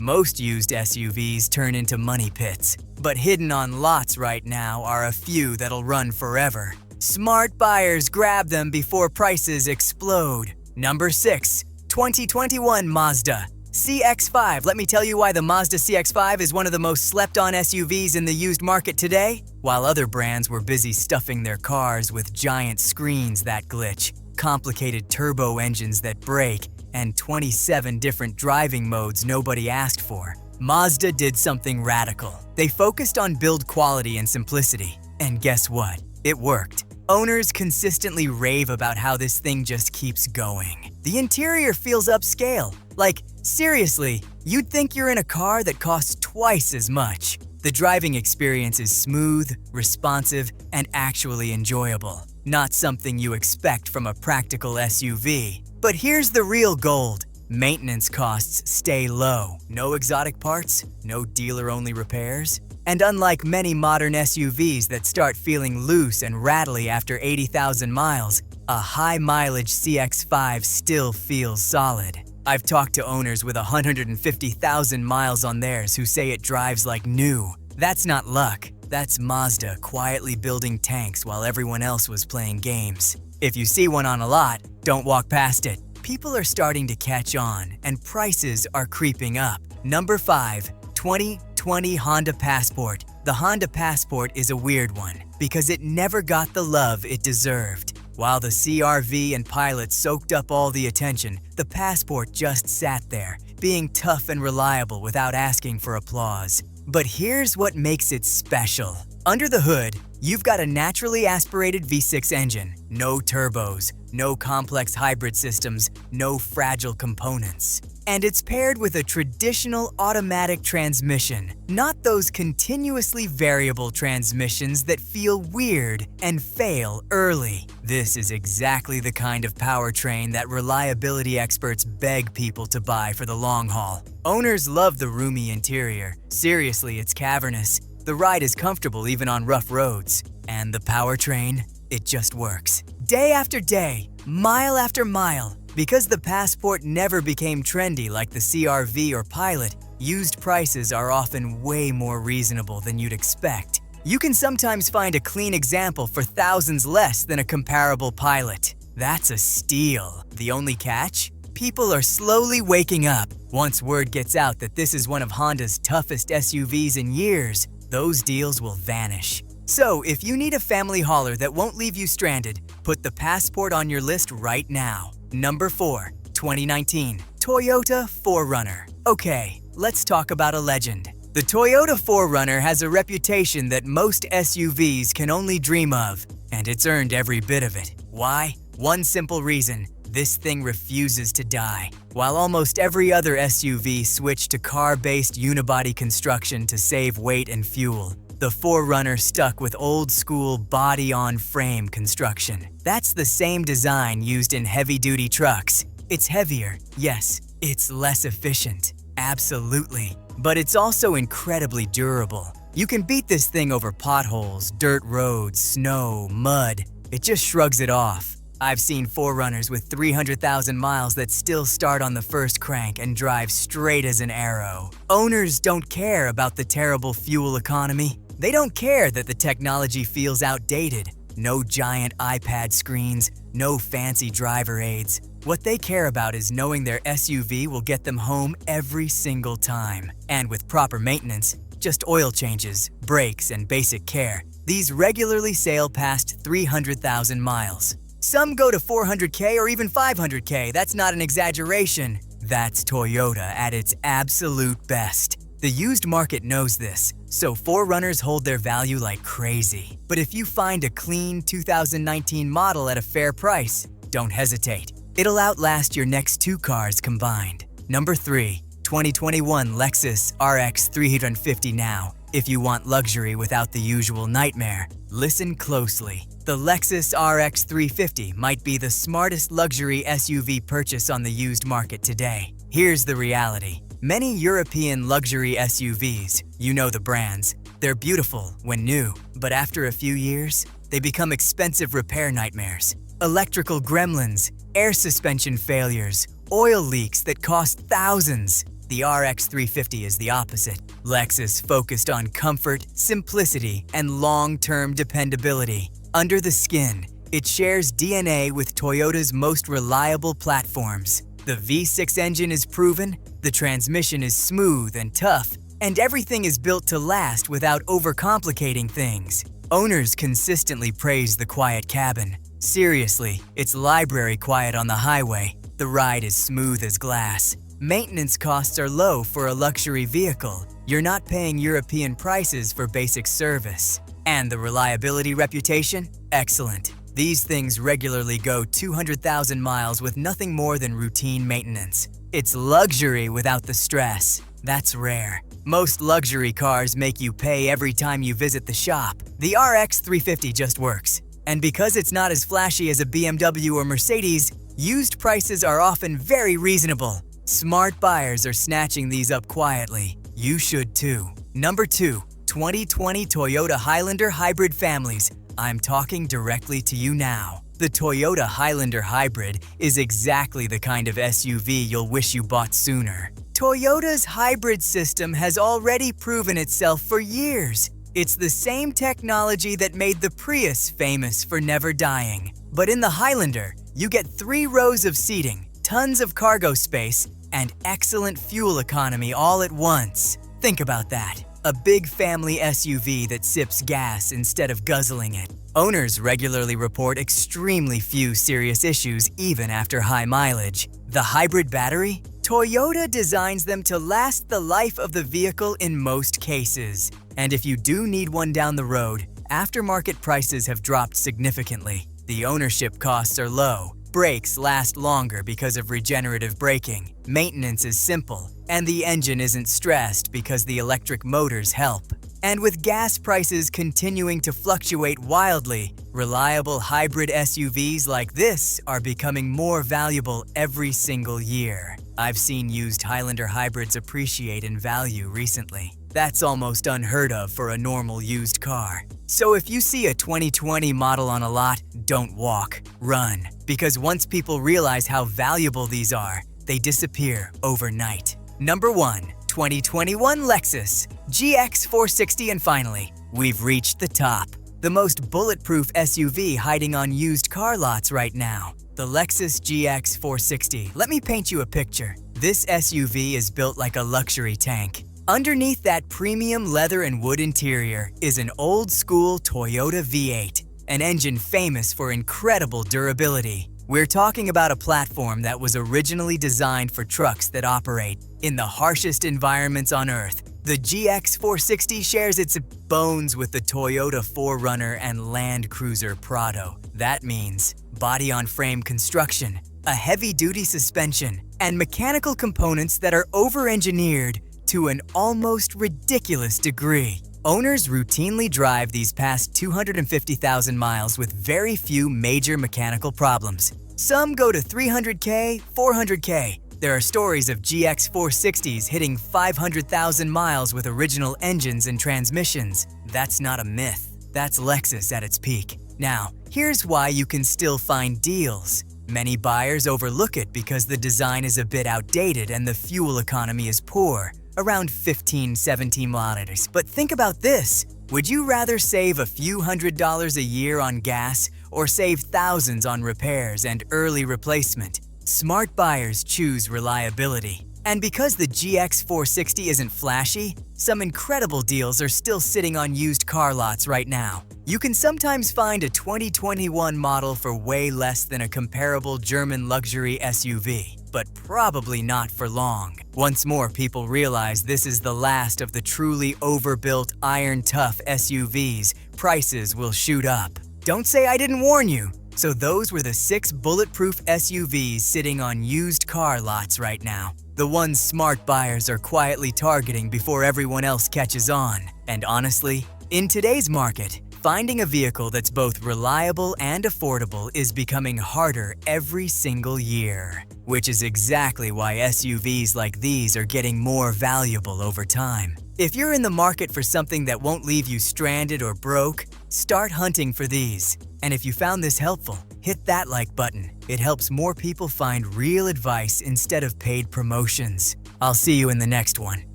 Most used SUVs turn into money pits, but hidden on lots right now are a few that'll run forever. Smart buyers grab them before prices explode. Number 6. 2021 Mazda CX-5. Let me tell you why the Mazda CX-5 is one of the most slept-on SUVs in the used market today. While other brands were busy stuffing their cars with giant screens that glitch, complicated turbo engines that break, and 27 different driving modes nobody asked for, Mazda did something radical. They focused on build quality and simplicity. And guess what? It worked. Owners consistently rave about how this thing just keeps going. The interior feels upscale. Like, seriously, you'd think you're in a car that costs twice as much. The driving experience is smooth, responsive, and actually enjoyable. Not something you expect from a practical SUV. But here's the real gold. Maintenance costs stay low. No exotic parts, no dealer-only repairs. And unlike many modern SUVs that start feeling loose and rattly after 80,000 miles, a high-mileage CX-5 still feels solid. I've talked to owners with 150,000 miles on theirs who say it drives like new. That's not luck. That's Mazda quietly building tanks while everyone else was playing games. If you see one on a lot, don't walk past it. People are starting to catch on, and prices are creeping up. Number 5. 2020 Honda Passport. The Honda Passport is a weird one because it never got the love it deserved. While the CR-V and Pilot soaked up all the attention, the Passport just sat there, being tough and reliable without asking for applause. But here's what makes it special. Under the hood, you've got a naturally aspirated V6 engine, no turbos, no complex hybrid systems, no fragile components. And it's paired with a traditional automatic transmission, not those continuously variable transmissions that feel weird and fail early. This is exactly the kind of powertrain that reliability experts beg people to buy for the long haul. Owners love the roomy interior. Seriously, it's cavernous. The ride is comfortable even on rough roads. And the powertrain, it just works. Day after day, mile after mile. Because the Passport never became trendy like the CR-V or Pilot, used prices are often way more reasonable than you'd expect. You can sometimes find a clean example for thousands less than a comparable Pilot. That's a steal. The only catch? People are slowly waking up. Once word gets out that this is one of Honda's toughest SUVs in years, those deals will vanish. So, if you need a family hauler that won't leave you stranded, put the Passport on your list right now. Number 4. 2019 Toyota 4Runner. Okay, let's talk about a legend. The Toyota 4Runner has a reputation that most SUVs can only dream of, and it's earned every bit of it. Why? One simple reason. This thing refuses to die. While almost every other SUV switched to car-based unibody construction to save weight and fuel, the 4Runner stuck with old-school body-on-frame construction. That's the same design used in heavy-duty trucks. It's heavier, yes. It's less efficient, absolutely. But it's also incredibly durable. You can beat this thing over potholes, dirt roads, snow, mud. It just shrugs it off. I've seen 4Runners with 300,000 miles that still start on the first crank and drive straight as an arrow. Owners don't care about the terrible fuel economy. They don't care that the technology feels outdated. No giant iPad screens, no fancy driver aids. What they care about is knowing their SUV will get them home every single time. And with proper maintenance, just oil changes, brakes, and basic care, these regularly sail past 300,000 miles. Some go to 400K or even 500K. That's not an exaggeration. That's Toyota at its absolute best. The used market knows this, so 4Runners hold their value like crazy. But if you find a clean 2019 model at a fair price, don't hesitate. It'll outlast your next 2 cars combined. Number 3. 2021 Lexus RX 350 Now. If you want luxury without the usual nightmare, listen closely. The Lexus RX 350 might be the smartest luxury SUV purchase on the used market today. Here's the reality. Many European luxury SUVs, you know the brands, they're beautiful when new, but after a few years, they become expensive repair nightmares. Electrical gremlins, air suspension failures, oil leaks that cost thousands. The RX 350 is the opposite. Lexus focused on comfort, simplicity, and long-term dependability. Under the skin, it shares DNA with Toyota's most reliable platforms. The V6 engine is proven, the transmission is smooth and tough, and everything is built to last without overcomplicating things. Owners consistently praise the quiet cabin. Seriously, it's library quiet on the highway. The ride is smooth as glass. Maintenance costs are low for a luxury vehicle. You're not paying European prices for basic service. And the reliability reputation? Excellent. These things regularly go 200,000 miles with nothing more than routine maintenance. It's luxury without the stress. That's rare. Most luxury cars make you pay every time you visit the shop. The RX 350 just works. And because it's not as flashy as a BMW or Mercedes, used prices are often very reasonable. Smart buyers are snatching these up quietly. You should too. Number 2. 2020 Toyota Highlander Hybrid Families. I'm talking directly to you now. The Toyota Highlander Hybrid is exactly the kind of SUV you'll wish you bought sooner. Toyota's hybrid system has already proven itself for years. It's the same technology that made the Prius famous for never dying. But in the Highlander, you get 3 rows of seating, tons of cargo space, and excellent fuel economy all at once. Think about that. A big family SUV that sips gas instead of guzzling it. Owners regularly report extremely few serious issues even after high mileage. The hybrid battery? Toyota designs them to last the life of the vehicle in most cases. And if you do need one down the road, aftermarket prices have dropped significantly. The ownership costs are low. Brakes last longer because of regenerative braking. Maintenance is simple, and the engine isn't stressed because the electric motors help. And with gas prices continuing to fluctuate wildly, reliable hybrid SUVs like this are becoming more valuable every single year. I've seen used Highlander hybrids appreciate in value recently. That's almost unheard of for a normal used car. So if you see a 2020 model on a lot, don't walk, run. Because once people realize how valuable these are, they disappear overnight. Number 1. 2021 Lexus GX 460. And finally, we've reached the top. The most bulletproof SUV hiding on used car lots right now. The Lexus GX 460. Let me paint you a picture. This SUV is built like a luxury tank. Underneath that premium leather and wood interior is an old-school Toyota V8, an engine famous for incredible durability. We're talking about a platform that was originally designed for trucks that operate in the harshest environments on Earth. The GX 460 shares its bones with the Toyota 4Runner and Land Cruiser Prado. That means body-on-frame construction, a heavy-duty suspension, and mechanical components that are over-engineered to an almost ridiculous degree. Owners routinely drive these past 250,000 miles with very few major mechanical problems. Some go to 300K, 400K. There are stories of GX 460s hitting 500,000 miles with original engines and transmissions. That's not a myth. That's Lexus at its peak. Now, here's why you can still find deals. Many buyers overlook it because the design is a bit outdated and the fuel economy is poor, around 15-17 miles. But think about this. Would you rather save a few $100s a year on gas or save thousands on repairs and early replacement? Smart buyers choose reliability. And because the GX 460 isn't flashy, some incredible deals are still sitting on used car lots right now. You can sometimes find a 2021 model for way less than a comparable German luxury SUV, but probably not for long. Once more people realize this is the last of the truly overbuilt iron-tough SUVs, prices will shoot up. Don't say I didn't warn you. So those were the 6 bulletproof SUVs sitting on used car lots right now. The ones smart buyers are quietly targeting before everyone else catches on. And honestly, in today's market, finding a vehicle that's both reliable and affordable is becoming harder every single year. Which is exactly why SUVs like these are getting more valuable over time. If you're in the market for something that won't leave you stranded or broke, start hunting for these. And if you found this helpful, hit that like button. It helps more people find real advice instead of paid promotions. I'll see you in the next one.